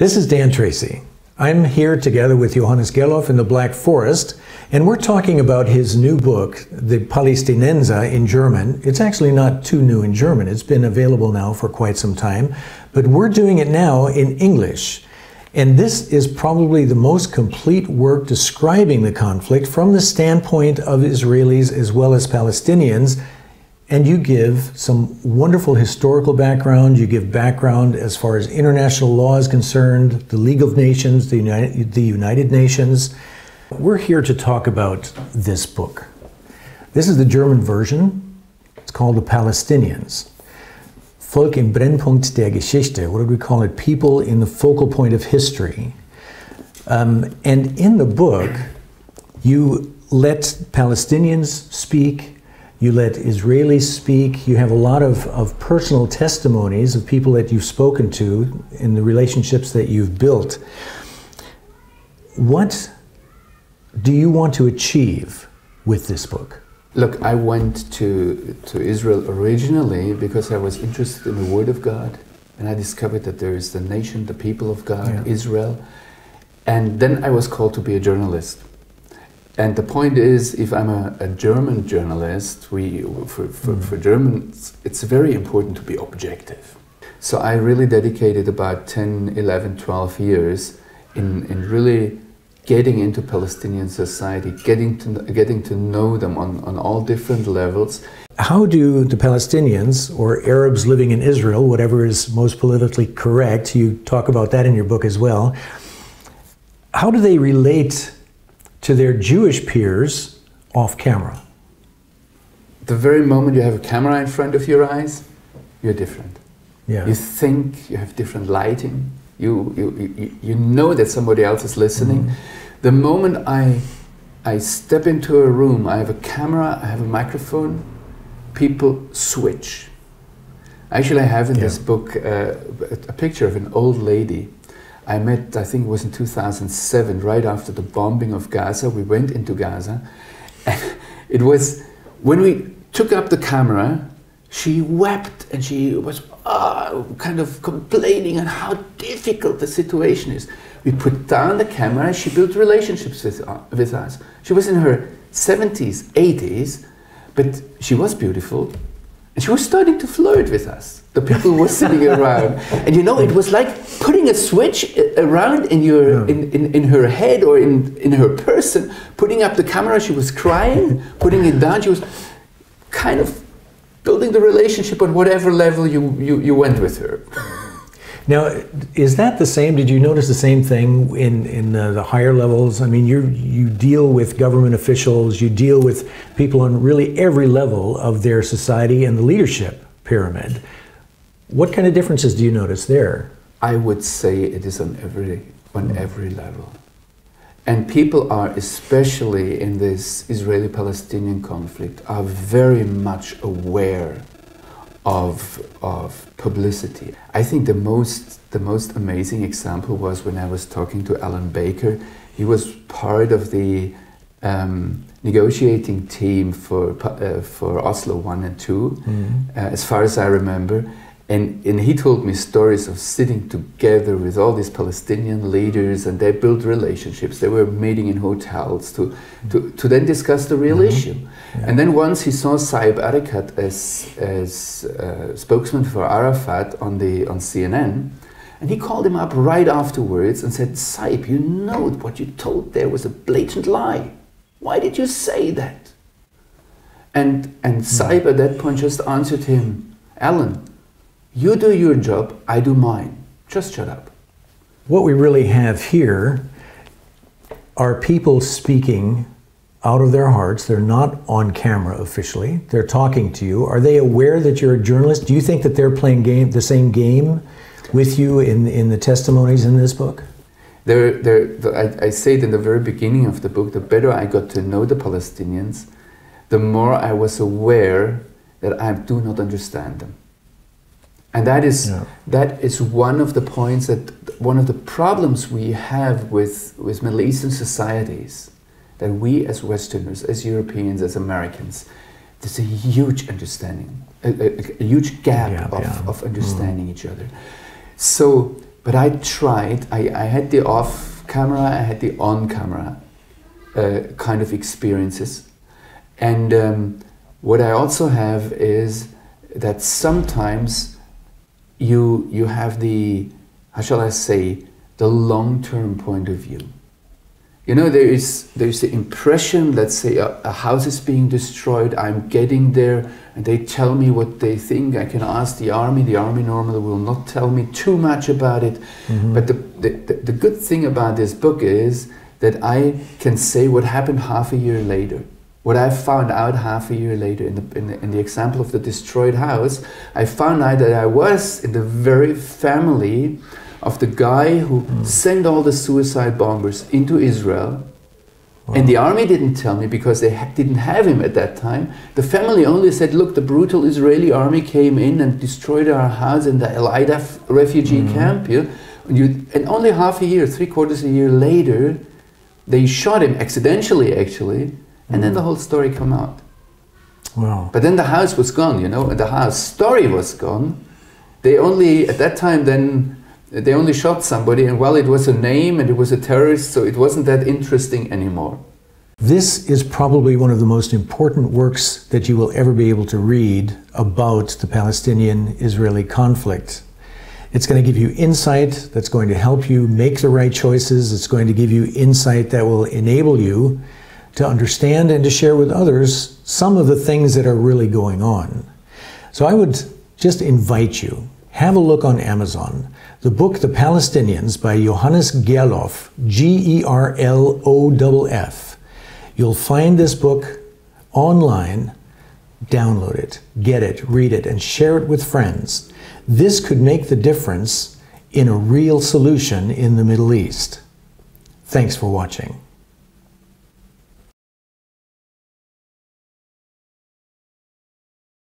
This is Dan Tracy. I'm here together with Johannes Gerloff in the Black Forest, and we're talking about his new book, the Palestinians in German. It's actually not too new in German. It's been available now for quite some time, but we're doing it now in English. And this is probably the most complete work describing the conflict from the standpoint of Israelis as well as Palestinians. And you give some wonderful historical background. You give background as far as international law is concerned, the League of Nations, the United Nations. We're here to talk about this book. This is the German version. It's called The Palestinians. Volk im Brennpunkt der Geschichte. What did we call it? People in the focal point of history. And in the book, you let Palestinians speak. You let Israelis speak. You have a lot of personal testimonies of people that you've spoken to in the relationships that you've built. What do you want to achieve with this book? Look, I went to Israel originally because I was interested in the Word of God, and I discovered that there is the nation, the people of God, Israel, and then I was called to be a journalist. And the point is, if I'm a German journalist, for Germans, it's very important to be objective. So I really dedicated about 10, 11, 12 years in really getting into Palestinian society, getting to know them on all different levels. How do the Palestinians, or Arabs living in Israel, whatever is most politically correct, you talk about that in your book as well, how do they relate to their Jewish peers off camera? The very moment you have a camera in front of your eyes, you're different. Yeah. You think, you have different lighting, you know that somebody else is listening. The moment I step into a room, I have a camera, I have a microphone, people switch. Actually, I have in this book a picture of an old lady I met, I think it was in 2007, right after the bombing of Gaza. We went into Gaza, and it was, when we took up the camera, she wept and she was kind of complaining on how difficult the situation is. We put down the camera and she built relationships with us. She was in her 70s, 80s, but she was beautiful. And she was starting to flirt with us. The people were sitting around. And you know, it was like putting a switch around in your in her head or in her person, putting up the camera, she was crying, putting it down, she was kind of building the relationship on whatever level you went with her. Now, is that the same? Did you notice the same thing in the higher levels? I mean, you deal with government officials, you deal with people on really every level of their society and the leadership pyramid. What kind of differences do you notice there? I would say it is on every level. And people are, especially in this Israeli-Palestinian conflict, are very much aware of publicity. I think the most amazing example was when I was talking to Alan Baker. He was part of the negotiating team for Oslo 1 and 2, as far as I remember. And he told me stories of sitting together with all these Palestinian leaders, and they built relationships. They were meeting in hotels to then discuss the real issue. Yeah. And then once he saw Saeb Erekat as spokesman for Arafat on CNN, and he called him up right afterwards and said, "Saeb, you know what you told there was a blatant lie. Why did you say that?" And Saeb at that point just answered him, "Alan, you do your job, I do mine. Just shut up." What we really have here are people speaking out of their hearts. They're not on camera officially. They're talking to you. Are they aware that you're a journalist? Do you think that they're playing the same game with you in the testimonies in this book? I say it in the very beginning of the book, the better I got to know the Palestinians, the more I was aware that I do not understand them. And that is one of the points, one of the problems we have with Middle Eastern societies, that we as Westerners, as Europeans, as Americans, there's a huge understanding, a huge gap of understanding each other. So But I tried. I had the off camera, I had the on camera kind of experiences. And what I also have is that sometimes you have the, how shall I say, the long-term point of view. You know, there's the impression, let's say a house is being destroyed, I'm getting there, and they tell me what they think. I can ask the army normally will not tell me too much about it. Mm-hmm. But the good thing about this book is that I can say what happened half a year later. What I found out half a year later, in the example of the destroyed house, I found out that I was in the very family of the guy who sent all the suicide bombers into Israel. Wow. And the army didn't tell me because they didn't have him at that time. The family only said, look, the brutal Israeli army came in and destroyed our house in the Elida refugee camp here. And only half a year, 3/4 a year later, they shot him accidentally, actually. And then the whole story came out. Wow. But then the house was gone, you know, and the house story was gone. They only, at that time then, they only shot somebody, and well, it was a name and it was a terrorist, so it wasn't that interesting anymore. This is probably one of the most important works that you will ever be able to read about the Palestinian-Israeli conflict. It's going to give you insight that's going to help you make the right choices. It's going to give you insight that will enable you to understand and to share with others some of the things that are really going on. So I would just invite you, have a look on Amazon. The book, The Palestinians, by Johannes Gerloff, Gerloff. You'll find this book online, download it, get it, read it, and share it with friends. This could make the difference in a real solution in the Middle East. Thanks for watching.